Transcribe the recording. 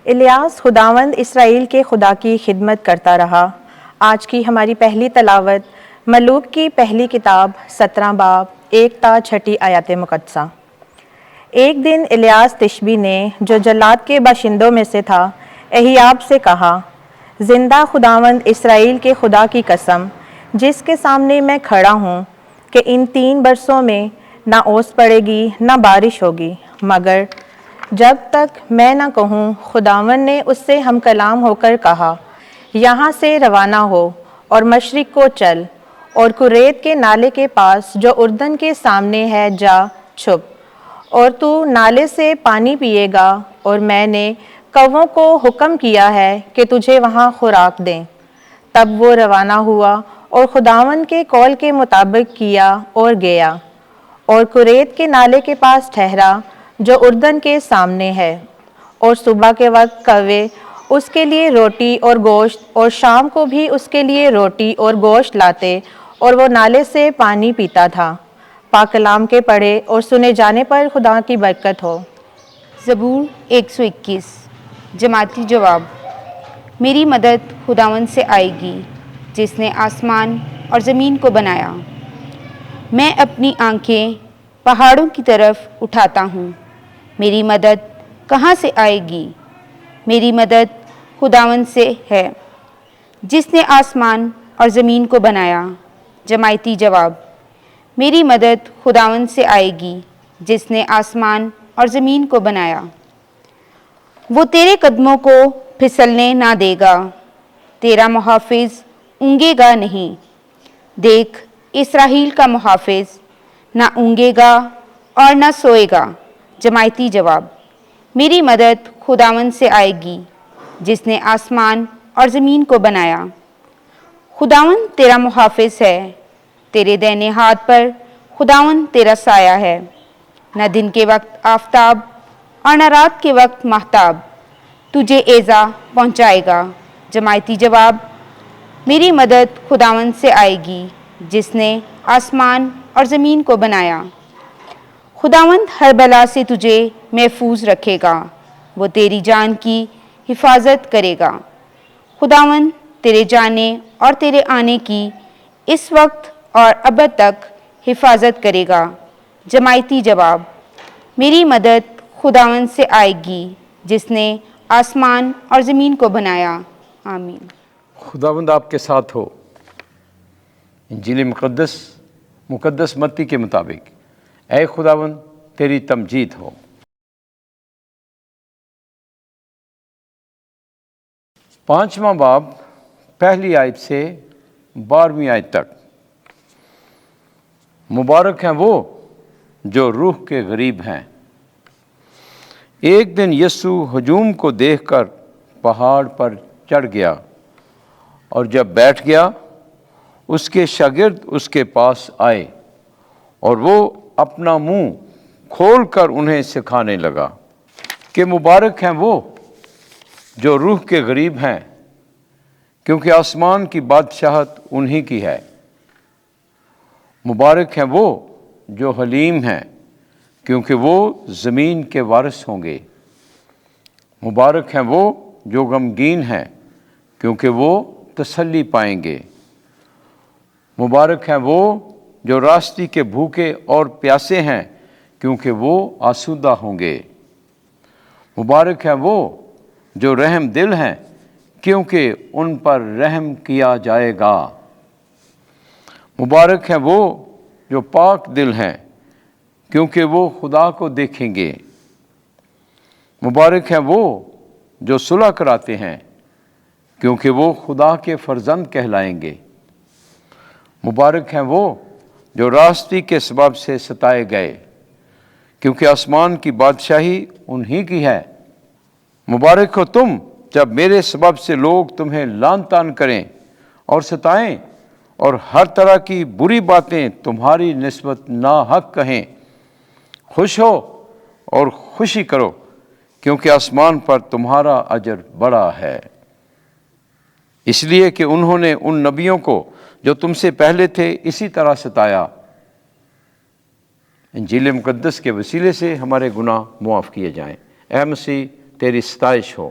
الیاس خداوند اسرائیل کے خدا کی خدمت کرتا رہا۔ آج کی ہماری پہلی تلاوت ملوک کی پہلی کتاب 17 باب 1 تا 6 آیات مقدسہ۔ ایک دن الیاس تشبی نے جو جلاد کے باشندوں میں سے تھا اہیاب سے کہا، زندہ خداوند اسرائیل کے خدا کی قسم جس کے سامنے میں کھڑا ہوں کہ ان 3 برسوں میں نہ اوس پڑے گی نہ بارش ہوگی، مگر جب تک میں نہ کہوں خداوند نے اس سے ہم کلام ہو کر کہا، یہاں سے روانہ ہو اور مشرق کو چل اور کریت کے نالے کے پاس جو اردن کے سامنے ہے جا چھپ، اور تو نالے سے پانی پیے گا، اور میں نے کووں کو حکم کیا ہے کہ تجھے وہاں خوراک دیں۔ تب وہ روانہ ہوا اور خداوند کے قول کے مطابق کیا اور گیا، اور کریت کے نالے کے پاس ٹھہرا جو اردن کے سامنے ہے، اور صبح کے وقت کوے اس کے لیے روٹی اور گوشت، اور شام کو بھی اس کے لیے روٹی اور گوشت لاتے، اور وہ نالے سے پانی پیتا تھا۔ پاک کلام کے پڑھے اور سنے جانے پر خدا کی برکت ہو۔ زبور 121۔ جماعتی جواب: میری مدد خداوند سے آئے گی جس نے آسمان اور زمین کو بنایا۔ میں اپنی آنکھیں پہاڑوں کی طرف اٹھاتا ہوں، میری مدد کہاں سے آئے گی؟ میری مدد خداوند سے ہے جس نے آسمان اور زمین کو بنایا۔ جماعتی جواب: میری مدد خداوند سے آئے گی جس نے آسمان اور زمین کو بنایا۔ وہ تیرے قدموں کو پھسلنے نہ دے گا، تیرا محافظ اونگے گا نہیں۔ دیکھ، اسرائیل کا محافظ نہ اونگے گا اور نہ سوئے گا۔ جماعتی جواب: میری مدد خداوند سے آئے گی جس نے آسمان اور زمین کو بنایا۔ خداوند تیرا محافظ ہے، تیرے دائنے ہاتھ پر خداوند تیرا سایہ ہے۔ نہ دن کے وقت آفتاب اور نہ رات کے وقت ماہتاب تجھے ایذا پہنچائے گا۔ جماعتی جواب: میری مدد خداوند سے آئے گی جس نے آسمان اور زمین کو بنایا۔ خداوند ہر بلا سے تجھے محفوظ رکھے گا، وہ تیری جان کی حفاظت کرے گا۔ خداوند تیرے جانے اور تیرے آنے کی اس وقت اور ابد تک حفاظت کرے گا۔ جماعتی جواب: میری مدد خداوند سے آئے گی جس نے آسمان اور زمین کو بنایا۔ آمین۔ خداوند آپ کے ساتھ ہو۔ انجیل مقدس متی کے مطابق اے خداوند تیری تمجید ہو۔ پانچواں باب پہلی آیت سے 12ویں آیت تک۔ مبارک ہیں وہ جو روح کے غریب ہیں۔ ایک دن یسوع ہجوم کو دیکھ کر پہاڑ پر چڑھ گیا، اور جب بیٹھ گیا اس کے شاگرد اس کے پاس آئے، اور وہ اپنا منہ کھول کر انہیں سکھانے لگا کہ مبارک ہیں وہ جو روح کے غریب ہیں، کیونکہ آسمان کی بادشاہت انہی کی ہے۔ مبارک ہیں وہ جو حلیم ہیں، کیونکہ وہ زمین کے وارث ہوں گے۔ مبارک ہیں وہ جو غمگین ہیں، کیونکہ وہ تسلی پائیں گے۔ مبارک ہیں وہ جو راستی کے بھوکے اور پیاسے ہیں، کیونکہ وہ آسودہ ہوں گے۔ مبارک ہیں وہ جو رحم دل ہیں، کیونکہ ان پر رحم کیا جائے گا۔ مبارک ہیں وہ جو پاک دل ہیں، کیونکہ وہ خدا کو دیکھیں گے۔ مبارک ہیں وہ جو صلح کراتے ہیں، کیونکہ وہ خدا کے فرزند کہلائیں گے۔ مبارک ہیں وہ جو راستی کے سبب سے ستائے گئے، کیونکہ آسمان کی بادشاہی انہی کی ہے۔ مبارک ہو تم جب میرے سبب سے لوگ تمہیں لعن طعن کریں اور ستائیں، اور ہر طرح کی بری باتیں تمہاری نسبت ناحق کہیں۔ خوش ہو اور خوشی کرو، کیونکہ آسمان پر تمہارا اجر بڑا ہے، اس لیے کہ انہوں نے ان نبیوں کو جو تم سے پہلے تھے اسی طرح ستایا۔ انجیل مقدس کے وسیلے سے ہمارے گناہ معاف کیے جائیں۔ اے مسیح تیری ستائش ہو۔